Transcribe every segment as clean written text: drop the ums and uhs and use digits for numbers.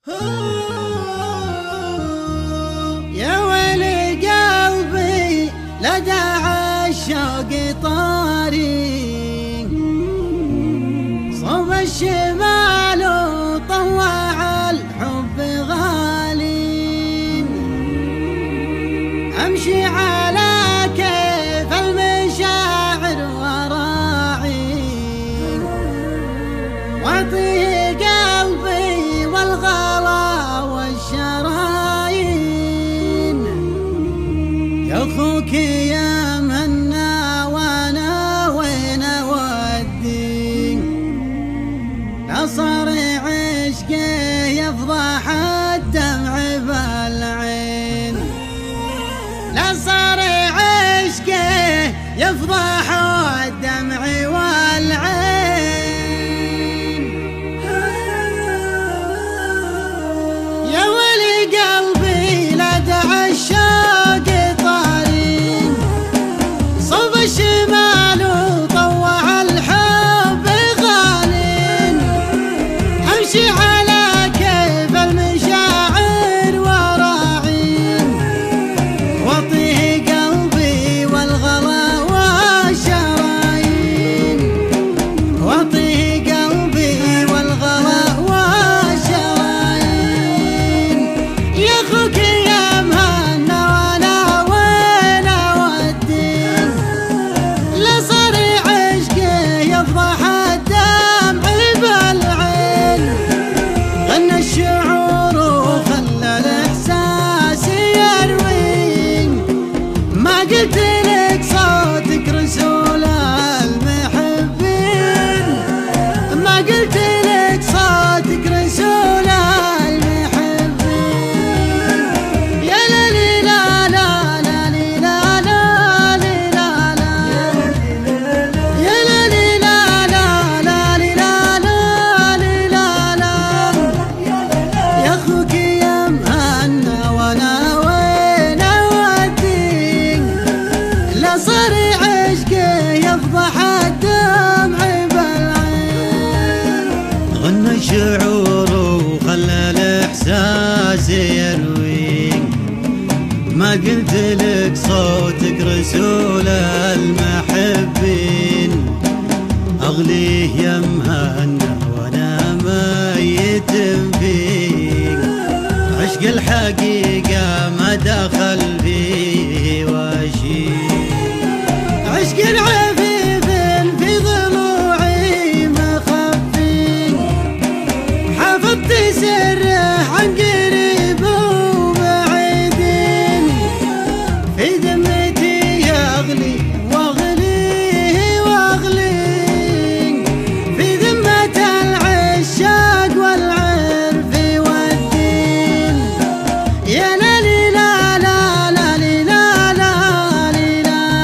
يا ويلي قلبي لدى الشوق طاري، صوب الشمال وطوع الحب غالي، امشي على كيف المشاعر وراعي، واعطيه قلبي والغلا والشرايين، يا اخوك يا منا وانا وين اودي، لا صار عشقه يفضح الدمع بالعين، لا صار عشقه يفضح الدمع والعين. يا ولي قلبي لدى الشوق طاري، صوب الشمال وطوع الحب غالي، امشي على كيف المشاعر وراعي، واعطيه قلبي والغلا والشرايين، واعطيه قلبي والغلا والشرايين، يا اخوك يا مهنا وانا وين اودي، لا صار عشقه يفضح الدمع بالعين، غنى الشعور وخلى الاحساس يروي، ما قلت لك صوتك رسول المحبين، ما قلت لك صوتك رسول المحبين، يا ليلي لا لا لا لا لا لا لا، يا ليلي لا لا لا لا لا لا، يا اخوك يا مهنا وانا وين اودي، لا صار عشقه يفضح الدمع بالعين، غنى الشعور وخلى الاحساس يروي، ما قلت لك صوتك رسول المحبين، اغليه يا مهنا وانا ميت فيك، عشق الحقيقة ما دخل فيه وشي، عشق العفيف في ضلوعي مخفي، حفظت سره عن قريب وبعيدين، في ذمتي يغلي واغليه واغليه، في ذمة العشاق والعرف والدين، يا ليلي لا لا لا لا لا لا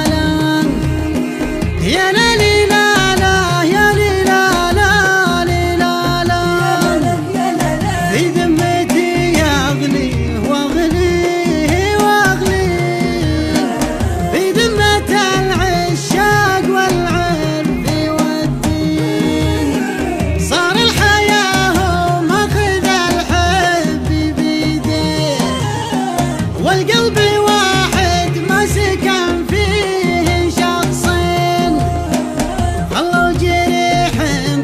لا، يا ليلي لا لا يا ليلي لا لا لا لا، في ذمتي يغلي واغليه واغليه، في ذمة العشاق والعرف والدين، صار الحياة ماخذ الحب بيديه، والقلب واحد ما سكن فيه شخصين، خلوا جريح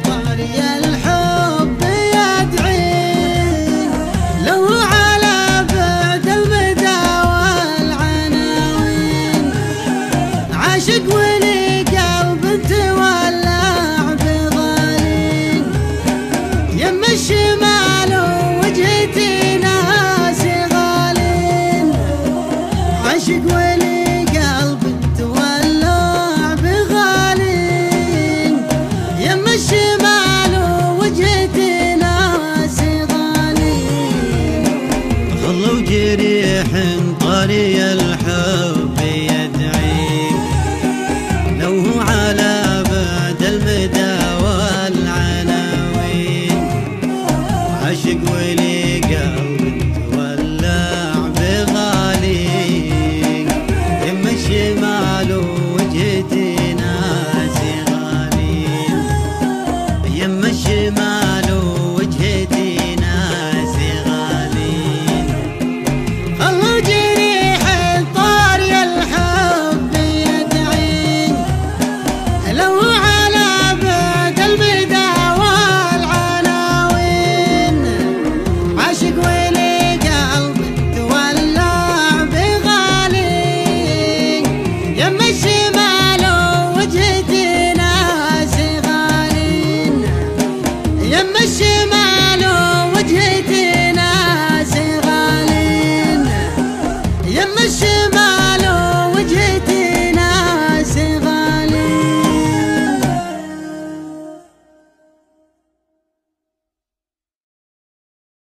طاري الحب يدعين، لو على بعد المدى والعناوين، عاشق ولي قلب تولع بغالين، يم الشمال وجهتي ناس غالين، عاشق ولي قلب تولع بغالين، يم الشمال وجهتي ناس غالين، خلوا جريح طري الحب يدعي، لو هو على بعد المدى والعناوين، عاشق ولي قلب تولع بغالين، يم الشمال وجهتي ناس غالين، يم الشمال وجهتي ناس غالين. يم